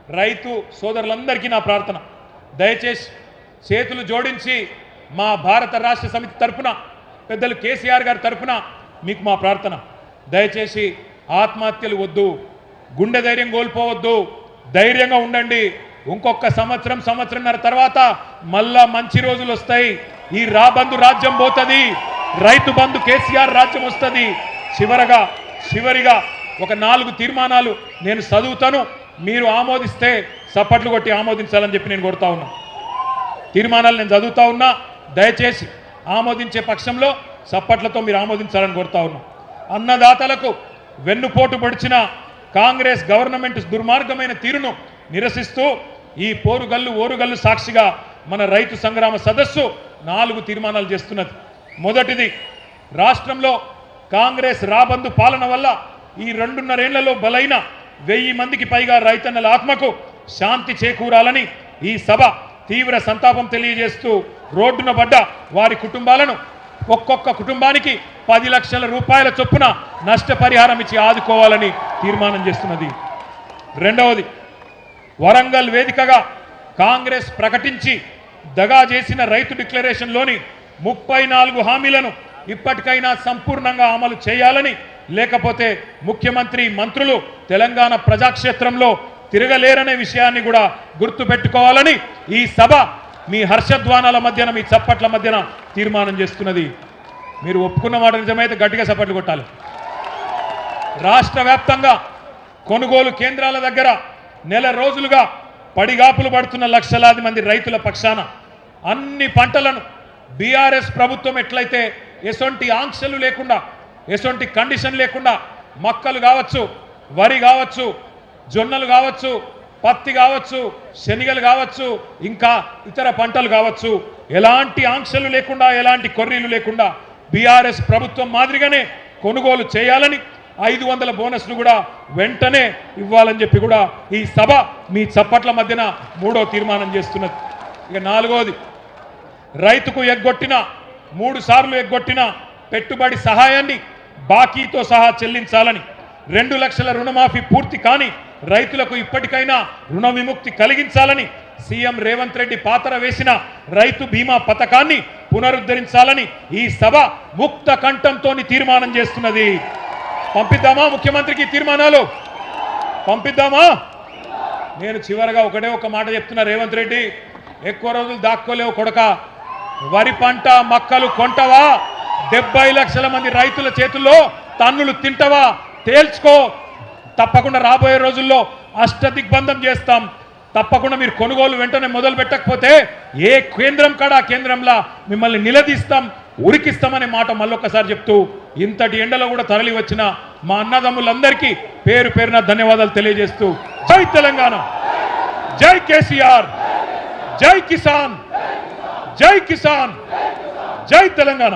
రైతు సోదరులందరికీ నా ప్రార్థన, దయచేసి చేతులు జోడించి మా భారత రాష్ట్ర సమితి తరపున పెద్దలు కేసీఆర్ గారి తరపున మీకు మా ప్రార్థన, దయచేసి ఆత్మహత్యలు వద్దు, గుండె ధైర్యం కోల్పోవద్దు, ధైర్యంగా ఉండండి. ఇంకొక సంవత్సరంన్నర తర్వాత మళ్ళా మంచి రోజులు వస్తాయి. ఈ రాబందు రాజ్యం పోతుంది, రైతు బంధు కేసీఆర్ రాజ్యం వస్తుంది. చివరిగా ఒక 4 తీర్మానాలు నేను చదువుతాను, మీరు ఆమోదిస్తే చప్పట్లు కొట్టి ఆమోదించాలని చెప్పి నేను కోరుతా ఉన్నా. తీర్మానాలు నేను చదువుతా ఉన్నా, దయచేసి ఆమోదించే పక్షంలో చప్పట్లతో మీరు ఆమోదించాలని కోరుతా ఉన్నా. అన్నదాతలకు వెన్నుపోటు పొడిచిన కాంగ్రెస్ గవర్నమెంట్ దుర్మార్గమైన తీరును నిరసిస్తూ ఈ ఓరుగల్లు సాక్షిగా మన రైతు సంగ్రామ సదస్సు 4 తీర్మానాలు చేస్తున్నది. మొదటిది, రాష్ట్రంలో కాంగ్రెస్ రాబందు పాలన వల్ల ఈ 2.5 ఏళ్లలో బలైన 1000 మందికి పైగా రైతన్నల ఆత్మకు శాంతి చేకూరాలని ఈ సభ తీవ్ర సంతాపం తెలియజేస్తూ రోడ్డున పడ్డ వారి కుటుంబాలను ఒక్కొక్క కుటుంబానికి 10 లక్షల రూపాయల చొప్పున నష్టపరిహారం ఇచ్చి ఆదుకోవాలని తీర్మానం చేస్తున్నది. రెండవది, వరంగల్ వేదికగా కాంగ్రెస్ ప్రకటించి దగా చేసిన రైతు డిక్లరేషన్లోని 34 హామీలను ఇప్పటికైనా సంపూర్ణంగా అమలు చేయాలని, లేకపోతే ముఖ్యమంత్రి మంత్రులు తెలంగాణ ప్రజాక్షేత్రంలో తిరగలేరనే విషయాన్ని కూడా గుర్తుపెట్టుకోవాలని ఈ సభ మీ హర్షధ్వానాల మధ్యన, మీ చప్పట్ల మధ్యన తీర్మానం చేస్తున్నది. మీరు ఒప్పుకున్న మాట నిజమైతే గట్టిగా చప్పట్లు కొట్టాలి. రాష్ట్ర వ్యాప్తంగా కొనుగోలు కేంద్రాల దగ్గర నెల రోజులుగా పడిగాపులు పడుతున్న లక్షలాది మంది రైతుల పక్షాన అన్ని పంటలను బీఆర్ఎస్ ప్రభుత్వం ఎట్లయితే ఎసొంటి ఆంక్షలు లేకుండా, ఎసొంటి కండిషన్ లేకుండా మక్కలు కావచ్చు, వరి కావచ్చు, జొన్నలు కావచ్చు, పత్తి కావచ్చు, శనగలు కావచ్చు, ఇంకా ఇతర పంటలు కావచ్చు, ఎలాంటి ఆంక్షలు లేకుండా, ఎలాంటి కొర్రీలు లేకుండా బీఆర్ఎస్ ప్రభుత్వం మాదిరిగానే కొనుగోలు చేయాలని, 500 బోనస్ను కూడా వెంటనే ఇవ్వాలని చెప్పి కూడా ఈ సభ మీ చప్పట్ల మధ్యన 3వ తీర్మానం చేస్తున్నది. ఇక 4వది, రైతుకు 3 సార్లు ఎగ్గొట్టిన పెట్టుబడి సహాయాన్ని బాకీతో సహా చెల్లించాలని, 2 లక్షల రుణమాఫీ పూర్తి కాని రైతులకు ఇప్పటికైనా రుణ విముక్తి కలిగించాలని, సీఎం రేవంత్ రెడ్డి పాతర వేసిన రైతు బీమా పథకాన్ని పునరుద్ధరించాలని ఈ సభ ముక్త కంఠంతో తీర్మానం చేస్తున్నది. పంపిద్దామా ముఖ్యమంత్రికి తీర్మానాలు? పంపిద్దామా? నేను చివరగా ఒక మాట చెప్తున్నా, రేవంత్ రెడ్డి, ఎక్కువ రోజులు దాక్కోలేవు కొడక. వరి పంట మక్కలు కొంటవా? 70 లక్షల మంది రైతుల చేతుల్లో తన్నులు తింటవా? తేల్చుకో. తప్పకుండా రాబోయే రోజుల్లో అష్టదిగ్బంధం చేస్తాం. తప్పకుండా మీరు కొనుగోలు వెంటనే మొదలు పెట్టకపోతే ఏ కేంద్రం కాడా కేంద్రంలా మిమ్మల్ని నిలదీస్తాం, ఉరికిస్తామనే మాట మళ్ళొక్కసారి చెప్తూ, ఇంతటి ఎండలో కూడా తరలి వచ్చిన మా అన్నదమ్ములందరికీ పేరు పేరున ధన్యవాదాలు తెలియజేస్తూ, జై తెలంగాణ, జై కేసీఆర్, జై కిసాన్, జై కిసాన్, జై తెలంగాణ.